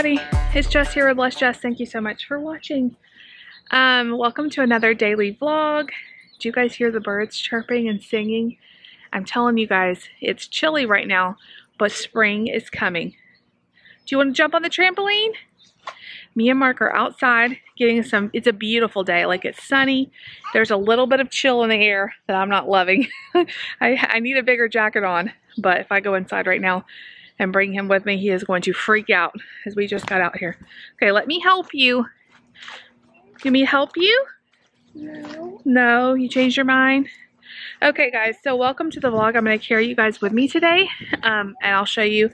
everybody, it's Jess here with Bless Jess. Thank you so much for watching. Welcome to another daily vlog. Do you guys hear the birds chirping and singing? I'm telling you guys, it's chilly right now, but spring is coming. Do you want to jump on the trampoline? Me and Mark are outside getting some, it's a beautiful day, like it's sunny. There's a little bit of chill in the air that I'm not loving. I need a bigger jacket on, but if I go inside right now and bring him with me, he is going to freak out as we just got out here. Okay, let me help you. Let me help you? No. No, you changed your mind? Okay guys, so welcome to the vlog. I'm going to carry you guys with me today, and I'll show you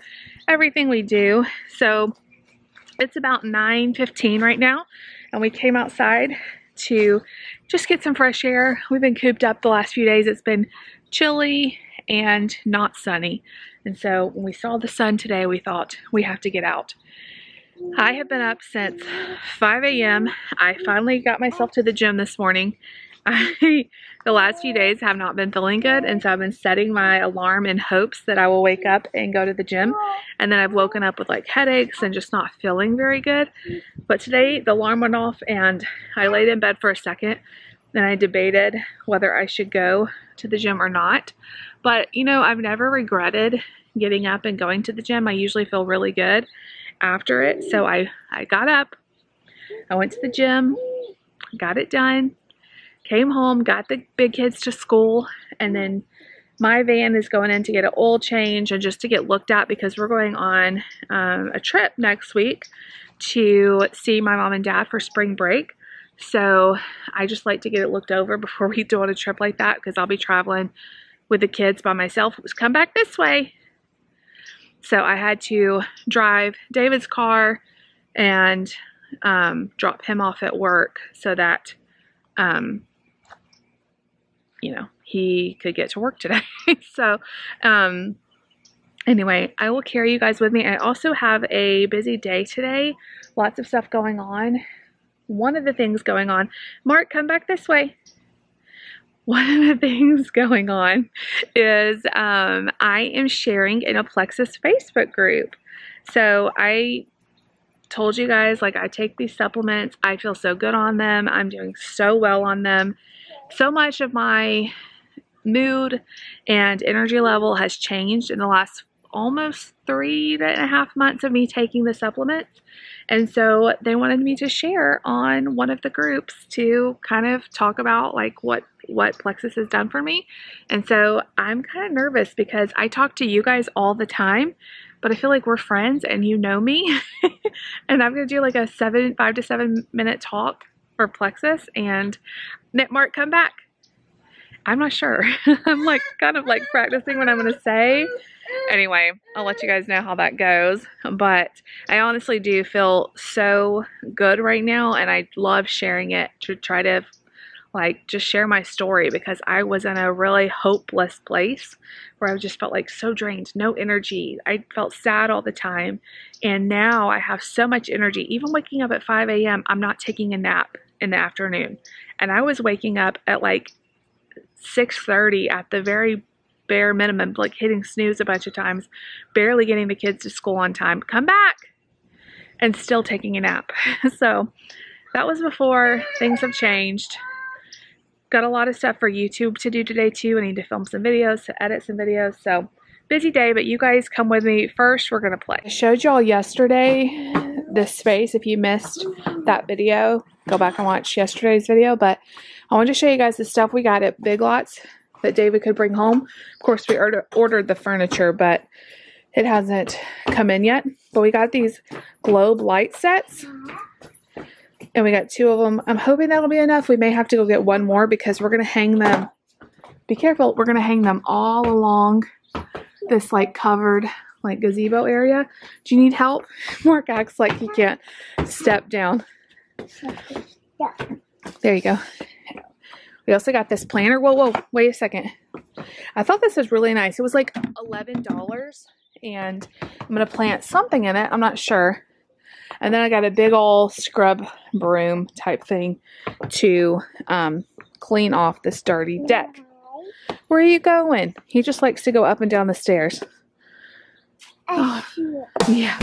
everything we do. So it's about 9:15 right now, and we came outside to just get some fresh air. We've been cooped up the last few days. It's been chilly and not sunny. And so when we saw the sun today, we thought we have to get out. I have been up since 5 a.m. I finally got myself to the gym this morning. The last few days have not been feeling good, and so I've been setting my alarm in hopes that I will wake up and go to the gym. And then I've woken up with like headaches and just not feeling very good. But today the alarm went off and I laid in bed for a second and I debated whether I should go to the gym or not. But you know, I've never regretted getting up and going to the gym. I usually feel really good after it. So I got up, I went to the gym, got it done, came home, got the big kids to school, and then my van is going in to get an oil change and just to get looked at because we're going on a trip next week to see my mom and dad for spring break. So I just like to get it looked over before we go on a trip like that, because I'll be traveling with the kids by myself. It was come back this way. So I had to drive David's car and drop him off at work so that you know, he could get to work today. So anyway, I will carry you guys with me. I also have a busy day today. Lots of stuff going on. One of the things going on, Mark, come back this way. One of the things going on is I am sharing in a Plexus Facebook group. So I told you guys, like, I take these supplements. I feel so good on them. I'm doing so well on them. So much of my mood and energy level has changed in the last almost 3.5 months of me taking the supplements. And so they wanted me to share on one of the groups to kind of talk about like what Plexus has done for me. And so I'm kind of nervous because I talk to you guys all the time, but I feel like we're friends and you know me. And I'm going to do like a 5 to 7 minute talk for Plexus. And Mark, come back. I'm not sure. I'm like kind of like practicing what I'm going to say. Anyway, I'll let you guys know how that goes. But I honestly do feel so good right now, and I love sharing it to try to like just share my story, because I was in a really hopeless place where I just felt like so drained, no energy. I felt sad all the time. And now I have so much energy. Even waking up at 5 a.m., I'm not taking a nap in the afternoon. And I was waking up at like 6:30 at the very bare minimum, like hitting snooze a bunch of times, barely getting the kids to school on time, come back, and still taking a nap. So that was before. Things have changed. Got a lot of stuff for YouTube to do today too. I need to film some videos, to edit some videos. So busy day, but you guys come with me. First, we're going to play. I showed y'all yesterday this space. If you missed that video, go back and watch yesterday's video. But I wanted to show you guys the stuff we got at Big Lots that David could bring home. Of course, we ordered the furniture, but it hasn't come in yet. But we got these globe light sets, and we got 2 of them. I'm hoping that'll be enough. We may have to go get one more because we're going to hang them. Be careful. We're going to hang them all along this like covered like gazebo area. Do you need help? Mark acts like he can't step down. Yeah. There you go. We also got this planner. Whoa, wait a second. I thought this was really nice. It was like $11, and I'm going to plant something in it. I'm not sure. And then I got a big old scrub broom type thing to clean off this dirty deck. Where are you going? He just likes to go up and down the stairs. Oh, yeah.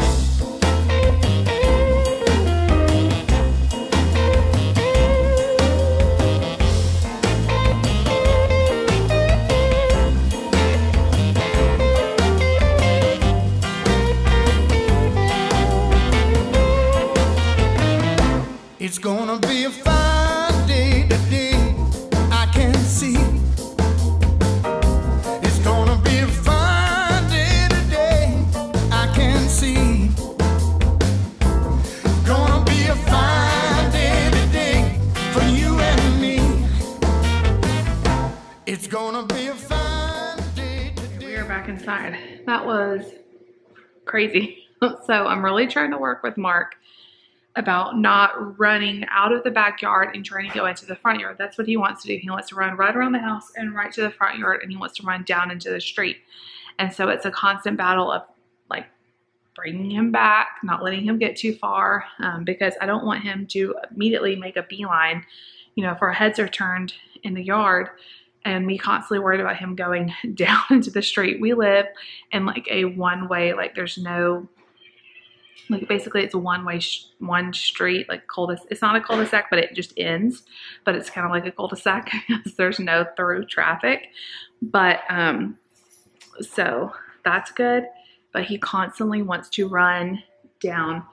We're back inside. That was crazy. So I'm really trying to work with Mark about not running out of the backyard and trying to go into the front yard. That's what he wants to do. He wants to run right around the house and right to the front yard, and he wants to run down into the street. And so it's a constant battle of like bringing him back, not letting him get too far, because I don't want him to immediately make a beeline, you know, if our heads are turned in the yard and me constantly worried about him going down into the street. We live in like a one-way, like there's no, like basically it's a one-way, one street, like cul-de-sac. It's not a cul-de-sac, but it just ends, but it's kind of like a cul-de-sac because there's no through traffic. But, so that's good. But he constantly wants to run down.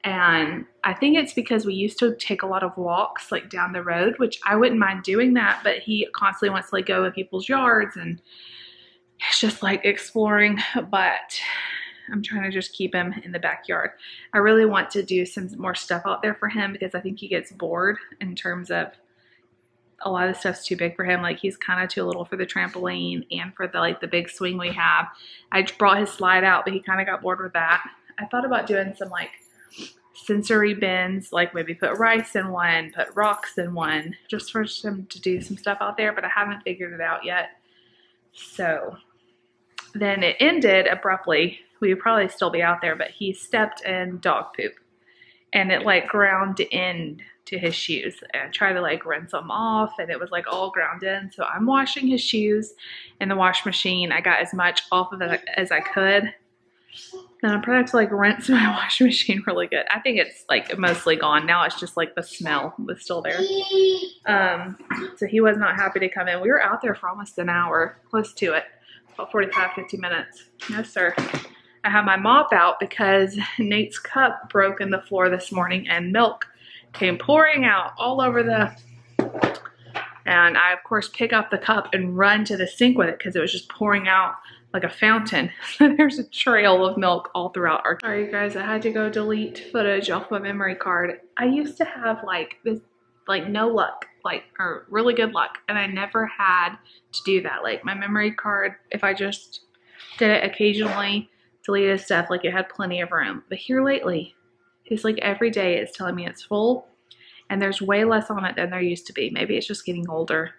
And I think it's because we used to take a lot of walks like down the road, which I wouldn't mind doing that, but he constantly wants to like go in people's yards and it's just like exploring. But I'm trying to just keep him in the backyard. I really want to do some more stuff out there for him because I think he gets bored in terms of a lot of stuff's too big for him. Like he's kind of too little for the trampoline and for the like the big swing we have. I brought his slide out, but he kind of got bored with that. I thought about doing some like sensory bins, like maybe put rice in one, put rocks in one, just for him to do some stuff out there, but I haven't figured it out yet. So then it ended abruptly. We would probably still be out there, but he stepped in dog poop and it like ground in to his shoes, and I tried to like rinse them off and it was like all ground in. So I'm washing his shoes in the wash machine. I got as much off of it as I could. And I'm probably have to like rinse my washing machine really good. I think it's like mostly gone. Now it's just like the smell was still there. So he was not happy to come in. We were out there for almost an hour, close to it, about 45, 50 minutes. No, sir. I have my mop out because Nate's cup broke in the floor this morning and milk came pouring out all over and I of course pick up the cup and run to the sink with it because it was just pouring out like a fountain. There's a trail of milk all throughout our. Sorry you guys, I had to go delete footage off my memory card. I used to have like this, like no luck, like, or really good luck, and I never had to do that. Like my memory card, if I just did it occasionally, deleted stuff, like it had plenty of room. But here lately, it's like every day it's telling me it's full and there's way less on it than there used to be. Maybe it's just getting older.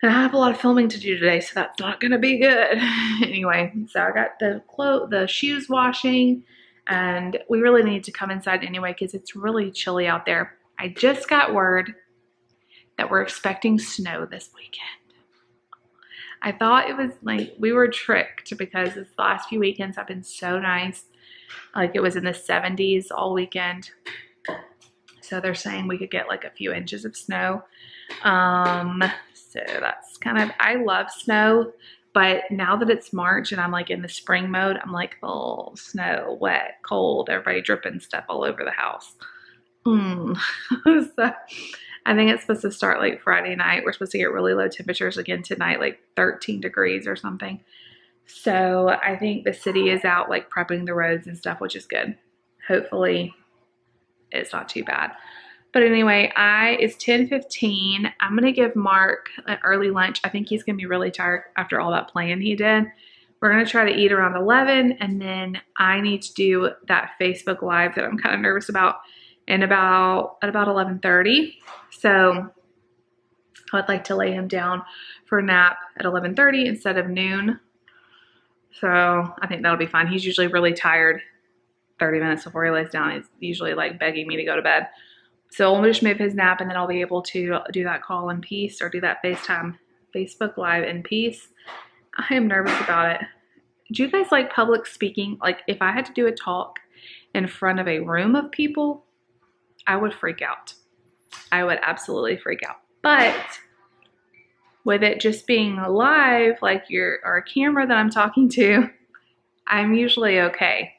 And I have a lot of filming to do today, so that's not gonna be good. Anyway, so I got the shoes washing, and we really need to come inside anyway because it's really chilly out there. I just got word that we're expecting snow this weekend. I thought it was like we were tricked because this last few weekends have been so nice. Like it was in the 70s all weekend. So they're saying we could get like a few inches of snow. So that's kind of, I love snow, but now that it's March and I'm like in the spring mode, I'm like, oh, snow, wet, cold, everybody dripping stuff all over the house. So I think it's supposed to start like Friday night. We're supposed to get really low temperatures again tonight, like 13 degrees or something. So I think the city is out like prepping the roads and stuff, which is good. Hopefully it's not too bad. But anyway, it's 10:15. I'm going to give Mark an early lunch. I think he's going to be really tired after all that playing he did. We're going to try to eat around 11, and then I need to do that Facebook Live that I'm kind of nervous about at about 11:30. So I would like to lay him down for a nap at 11:30 instead of noon. So I think that'll be fine. He's usually really tired 30 minutes before he lays down. He's usually like begging me to go to bed. So we'll just move his nap and then I'll be able to do that call in peace or do that FaceTime Facebook Live in peace. I am nervous about it. Do you guys like public speaking? Like if I had to do a talk in front of a room of people, I would freak out. I would absolutely freak out. But with it just being live, like or a camera that I'm talking to, I'm usually okay.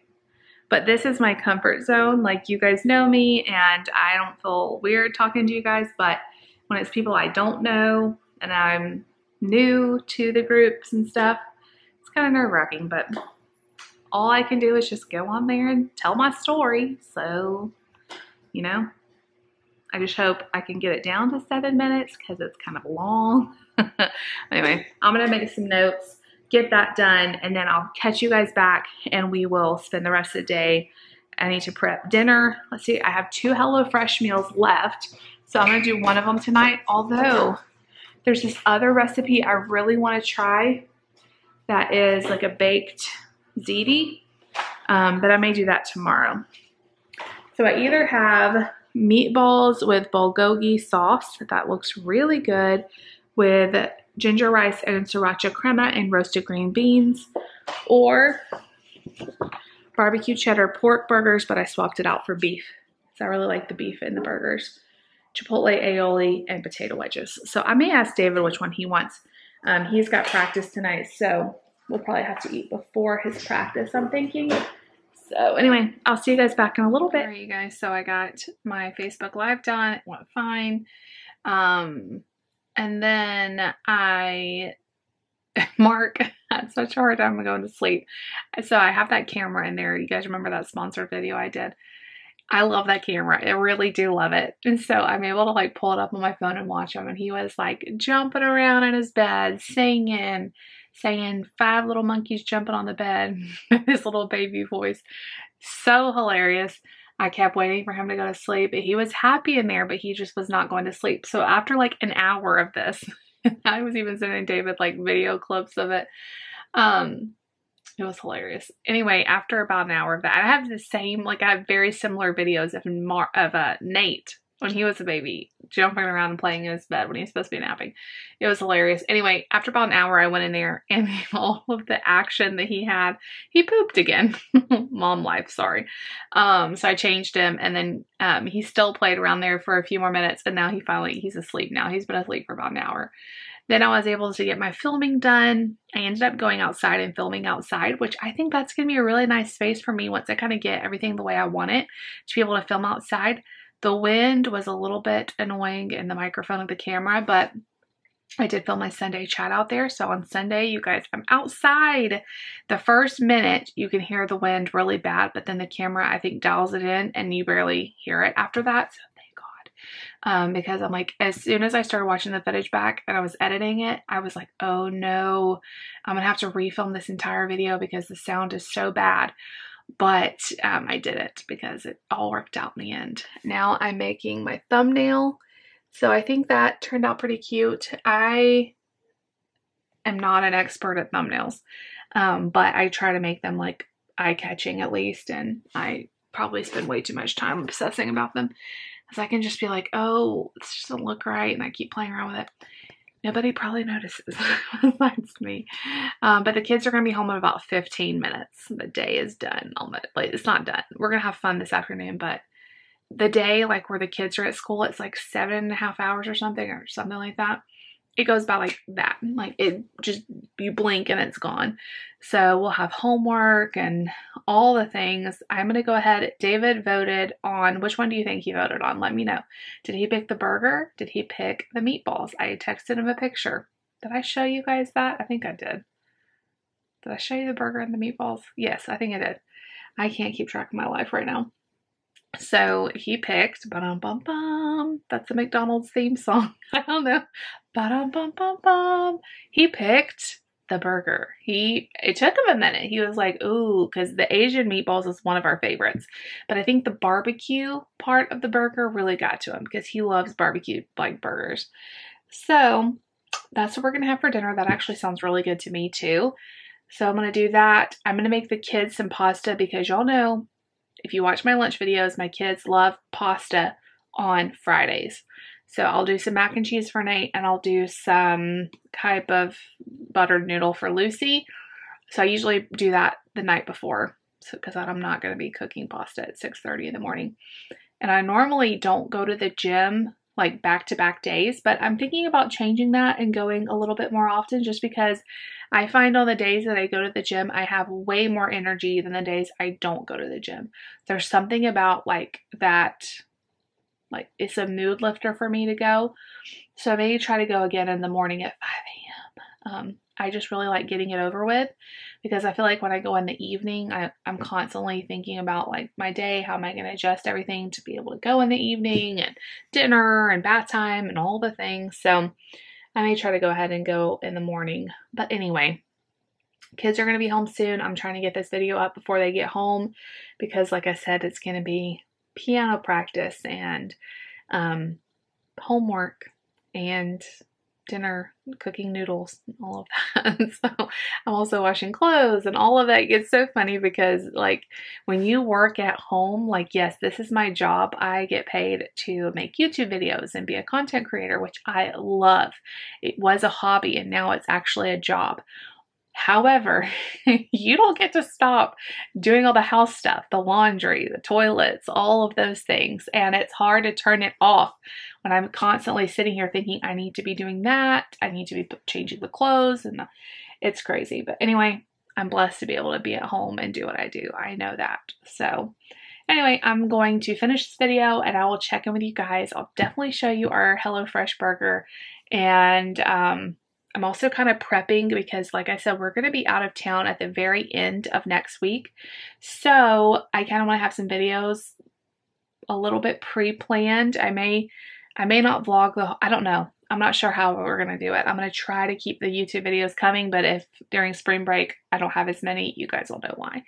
But this is my comfort zone. Like you guys know me and I don't feel weird talking to you guys, but when it's people I don't know and I'm new to the groups and stuff, it's kind of nerve-wracking, but all I can do is just go on there and tell my story. So, you know, I just hope I can get it down to 7 minutes because it's kind of long. Anyway, I'm going to make some notes get that done, and then I'll catch you guys back and we will spend the rest of the day. I need to prep dinner. Let's see, I have 2 HelloFresh meals left, so I'm gonna do one of them tonight, although there's this other recipe I really wanna try that is like a baked ziti, but I may do that tomorrow. So I either have meatballs with bulgogi sauce, that looks really good, with ginger rice and sriracha crema and roasted green beans, or barbecue cheddar pork burgers, but I swapped it out for beef. So I really like the beef in the burgers. Chipotle aioli and potato wedges. So I may ask David which one he wants. He's got practice tonight, so we'll probably have to eat before his practice, I'm thinking. So anyway, I'll see you guys back in a little bit. All right, you guys, so I got my Facebook Live done. It went fine. And then Mark had such a hard time going to sleep. So I have that camera in there. You guys remember that sponsored video I did? I love that camera. I really do love it. And so I'm able to like pull it up on my phone and watch him. And he was like jumping around in his bed, singing, saying 5 little monkeys jumping on the bed with his little baby voice. So hilarious. I kept waiting for him to go to sleep. He was happy in there, but he just was not going to sleep. So after like an hour of this, I was even sending David like video clips of it. It was hilarious. Anyway, after about an hour of that, I have the same, like I have very similar videos of Nate when he was a baby, jumping around and playing in his bed when he was supposed to be napping. It was hilarious. Anyway, after about an hour, I went in there and all of the action that he had, he pooped again. Mom life, sorry. So I changed him, and then he still played around there for a few more minutes, and now he's asleep now. He's been asleep for about an hour. Then I was able to get my filming done. I ended up going outside and filming outside, which I think that's going to be a really nice space for me once I kind of get everything the way I want it, to be able to film outside. The wind was a little bit annoying in the microphone of the camera, but I did film my Sunday chat out there. So on Sunday, you guys, I'm outside. The first minute, you can hear the wind really bad, but then the camera, I think, dials it in and you barely hear it after that. So thank God. Because I'm like, as soon as I started watching the footage back and I was editing it, I was like, oh no, I'm going to have to refilm this entire video because the sound is so bad. But I did it because it all worked out in the end. Now I'm making my thumbnail. So I think that turned out pretty cute. I am not an expert at thumbnails, but I try to make them like eye-catching at least. And I probably spend way too much time obsessing about them, because I can just be like, oh, this just doesn't look right. And I keep playing around with it. Nobody probably notices besides me. But the kids are going to be home in about 15 minutes. The day is done. Like, it's not done. We're going to have fun this afternoon, but the day, like where the kids are at school, it's like 7.5 hours or something like that. It goes by like that. Like it just, you blink and it's gone. So we'll have homework and all the things. I'm going to go ahead. David voted on, which one do you think he voted on? Let me know. Did he pick the burger? Did he pick the meatballs? I texted him a picture. Did I show you guys that? I think I did. Did I show you the burger and the meatballs? Yes, I think I did. I can't keep track of my life right now. So he picked, ba-dum-bum-bum, that's the McDonald's theme song. I don't know. Ba-dum-bum-bum-bum. He picked the burger. It took him a minute. He was like, ooh, because the Asian meatballs is one of our favorites. But I think the barbecue part of the burger really got to him because he loves barbecue like burgers. So that's what we're going to have for dinner. That actually sounds really good to me too. So I'm going to do that. I'm going to make the kids some pasta because y'all know, if you watch my lunch videos, my kids love pasta on Fridays. So I'll do some mac and cheese for Nate, and I'll do some type of buttered noodle for Lucy. So I usually do that the night before, because I'm not going to be cooking pasta at 6:30 in the morning. And I normally don't go to the gym like back-to-back days, but I'm thinking about changing that and going a little bit more often, just because I find on the days that I go to the gym, I have way more energy than the days I don't go to the gym. There's something about like that, like it's a mood lifter for me to go. So I may try to go again in the morning at 5 a.m. I just really like getting it over with, because I feel like when I go in the evening, I'm constantly thinking about like my day, how am I going to adjust everything to be able to go in the evening, and dinner and bath time and all the things. So I may try to go ahead and go in the morning. But anyway, Kids are going to be home soon. I'm trying to get this video up before they get home because, like I said, it's going to be piano practice and homework and dinner, cooking noodles, all of that. So I'm also washing clothes and all of that. It's so funny because, like, when you work at home, like, yes, this is my job. I get paid to make YouTube videos and be a content creator, which I love. It was a hobby and now it's actually a job. However, you don't get to stop doing all the house stuff, the laundry, the toilets, all of those things. And it's hard to turn it off when I'm constantly sitting here thinking I need to be doing that. I need to be changing the clothes, and it's crazy. But anyway, I'm blessed to be able to be at home and do what I do. I know that. So anyway, I'm going to finish this video and I will check in with you guys. I'll definitely show you our HelloFresh burger, and I'm also kind of prepping because, like I said, we're going to be out of town at the very end of next week. So I kind of want to have some videos a little bit pre-planned. I may not vlog I don't know. I'm not sure how we're going to do it. I'm going to try to keep the YouTube videos coming, but if during spring break I don't have as many, you guys will know why.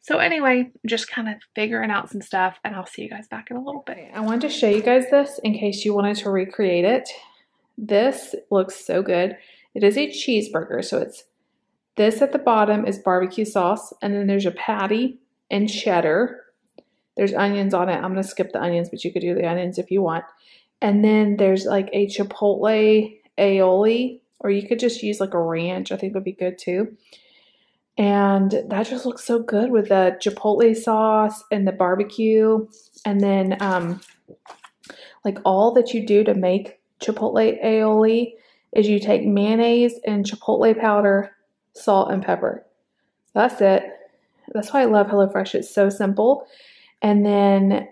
So anyway, just kind of figuring out some stuff, and I'll see you guys back in a little bit. I wanted to show you guys this in case you wanted to recreate it. This looks so good. It is a cheeseburger, so it's this at the bottom is barbecue sauce, and then there's a patty and cheddar. There's onions on it. I'm going to skip the onions, but you could do the onions if you want. And then there's like a chipotle aioli, or you could just use like a ranch. I think would be good too. And that just looks so good with the chipotle sauce and the barbecue. And then like all that you do to make chipotle aioli is you take mayonnaise and chipotle powder, salt, and pepper. That's it. That's why I love HelloFresh. It's so simple. And then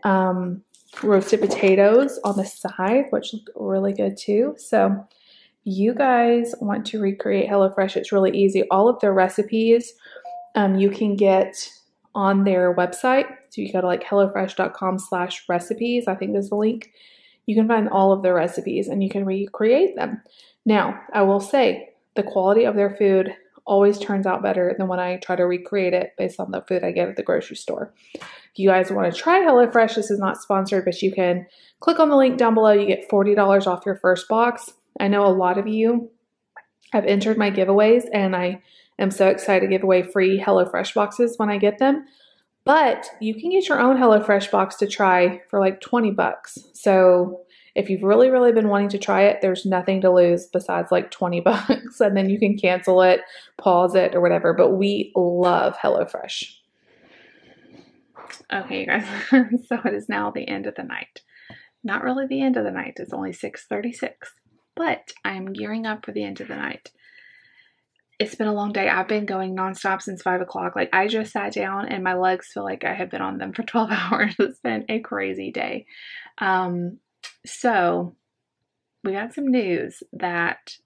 roasted potatoes on the side, which look really good too. So you guys want to recreate HelloFresh, it's really easy. All of their recipes you can get on their website. So you go to like hellofresh.com/recipes. I think there's the link. You can find all of their recipes and you can recreate them. Now, I will say the quality of their food always turns out better than when I try to recreate it based on the food I get at the grocery store. If you guys want to try HelloFresh, this is not sponsored, but you can click on the link down below. You get $40 off your first box. I know a lot of you have entered my giveaways, and I am so excited to give away free HelloFresh boxes when I get them. But you can get your own HelloFresh box to try for like 20 bucks. So if you've really, really been wanting to try it, there's nothing to lose besides like 20 bucks. And then you can cancel it, pause it, or whatever. But we love HelloFresh. Okay, you guys. So it is now the end of the night. Not really the end of the night. It's only 6:36. But I'm gearing up for the end of the night. It's been a long day. I've been going nonstop since 5 o'clock. Like, I just sat down and my legs feel like I have been on them for 12 hours. It's been a crazy day. So we got some news that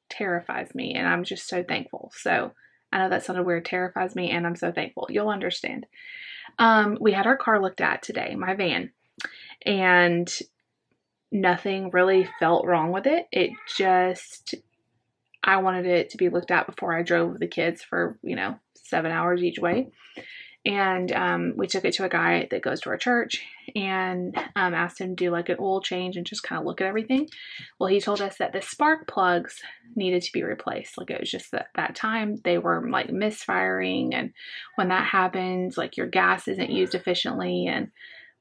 terrifies me, and I'm just so thankful. So I know that sounded weird. Terrifies me, and I'm so thankful. You'll understand. We had our car looked at today, my van, and nothing really felt wrong with it. It just, I wanted it to be looked at before I drove the kids for, 7 hours each way. And we took it to a guy that goes to our church and asked him to do like an oil change and just kind of look at everything. Well, he told us that the spark plugs needed to be replaced. Like, it was just that time they were like misfiring. And when that happens, like, your gas isn't used efficiently and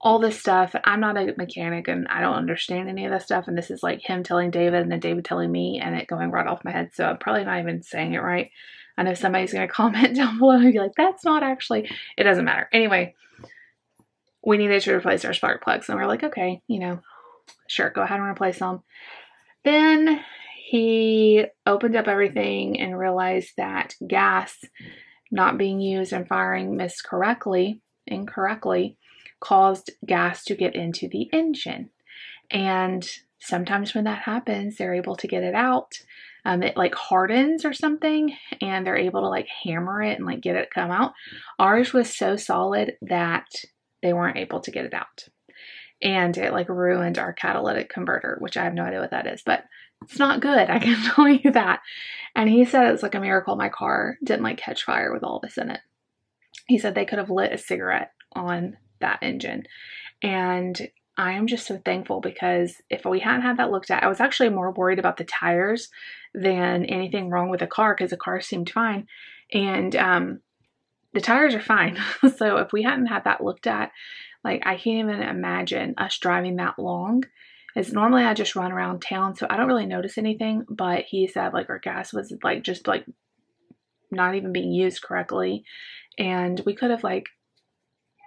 all this stuff. I'm not a mechanic and I don't understand any of this stuff. And this is like him telling David and then David telling me and it going right off my head. So I'm probably not even saying it right. I know somebody's going to comment down below and be like, that's not actually, it doesn't matter. Anyway, we needed to replace our spark plugs. And we're like, okay, sure, go ahead and replace them. Then he opened up everything and realized that gas not being used and firing incorrectly, caused gas to get into the engine. And sometimes when that happens, they're able to get it out. It like hardens or something, and they're able to like hammer it and like get it come out. Ours was so solid that they weren't able to get it out. And it like ruined our catalytic converter, which I have no idea what that is. But It's not good, I can tell you that. And he said it's like a miracle my car didn't like catch fire with all this in it. He said they could have lit a cigarette on that engine. And I am just so thankful, because if we hadn't had that looked at, I was actually more worried about the tires than anything wrong with the car, because the car seemed fine. And the tires are fine. So if we hadn't had that looked at, like, I can't even imagine us driving that long. As normally I just run around town, so I don't really notice anything. But he said like our gas was like just like not even being used correctly, and we could have like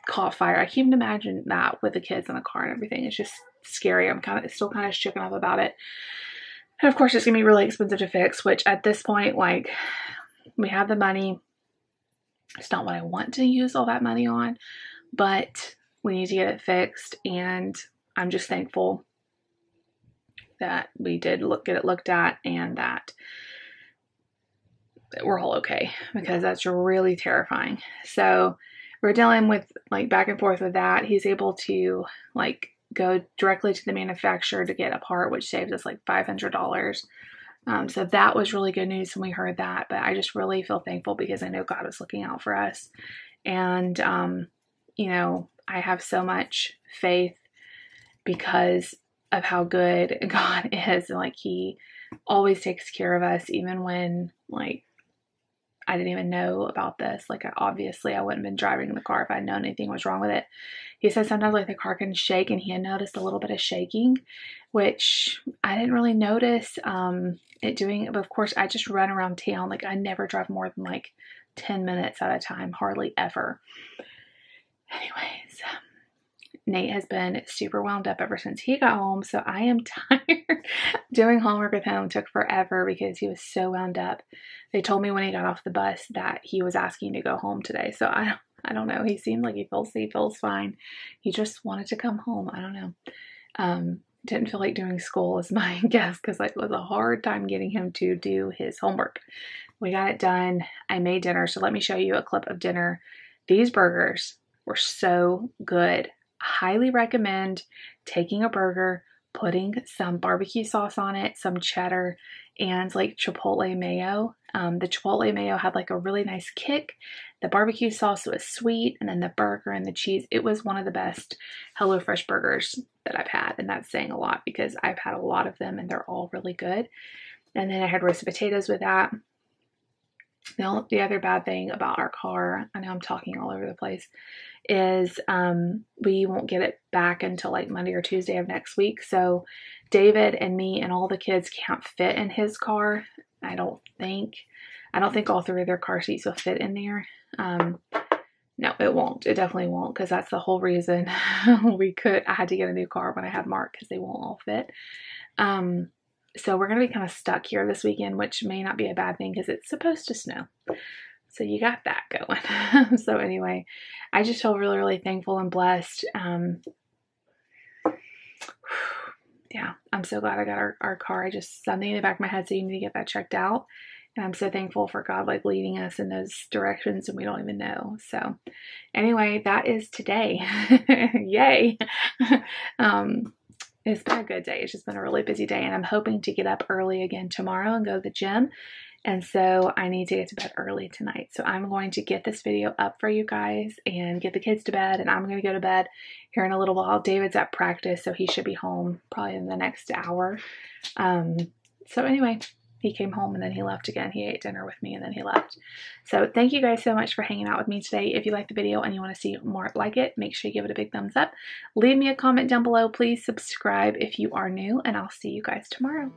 caught fire. I can't even imagine that with the kids in the car and everything. It's just scary. I'm still kind of shaken up about it. And of course it's gonna be really expensive to fix, which at this point, like, we have the money. It's not what I want to use all that money on, but we need to get it fixed. And I'm just thankful that we did get it looked at, and that we're all okay, because that's really terrifying. So we're dealing with like back and forth with that. He's able to like go directly to the manufacturer to get a part, which saves us like $500. So that was really good news when we heard that. But I just really feel thankful, because I know God was looking out for us. And, you know, I have so much faith because of how good God is. And like, he always takes care of us, even when like I didn't even know about this. Like, obviously I wouldn't have been driving the car if I'd known anything was wrong with it. He said sometimes like the car can shake, and he had noticed a little bit of shaking, which I didn't really notice it doing. But of course I just run around town. Like, I never drive more than like 10 minutes at a time, hardly ever. Anyways, Nate has been super wound up ever since he got home, so I am tired. Doing homework with him took forever because he was so wound up. They told me when he got off the bus that he was asking to go home today, so I don't know. He seemed like he feels fine. He just wanted to come home. I don't know. Didn't feel like doing school is my guess, because it was a hard time getting him to do his homework. We got it done. I made dinner, so let me show you a clip of dinner. These burgers were so good. Highly recommend taking a burger, putting some barbecue sauce on it, some cheddar, and like chipotle mayo. The chipotle mayo had like a really nice kick. The barbecue sauce was sweet, and then the burger and the cheese. It was one of the best HelloFresh burgers that I've had, and that's saying a lot because I've had a lot of them and they're all really good. And then I had roasted potatoes with that. The other bad thing about our car, I know I'm talking all over the place, is we won't get it back until like Monday or Tuesday of next week. So David and me and all the kids can't fit in his car. I don't think all three of their car seats will fit in there. No, it won't. It definitely won't, because that's the whole reason I had to get a new car when I had Mark, because they won't all fit. So we're going to be kind of stuck here this weekend, which may not be a bad thing because it's supposed to snow. So you got that going. So anyway, I just feel really, really thankful and blessed. Yeah, I'm so glad I got our car. I just, something in the back of my head, so you need to get that checked out. And I'm so thankful for God like leading us in those directions and we don't even know. So anyway, that is today. Yay. It's been a good day. It's just been a really busy day, and I'm hoping to get up early again tomorrow and go to the gym. And so I need to get to bed early tonight. So I'm going to get this video up for you guys and get the kids to bed, and I'm going to go to bed here in a little while. David's at practice, so he should be home probably in the next hour. So anyway, he came home and then he left again. He ate dinner with me and then he left. So thank you guys so much for hanging out with me today. If you like the video and you want to see more like it, make sure you give it a big thumbs up. Leave me a comment down below. Please subscribe if you are new, and I'll see you guys tomorrow.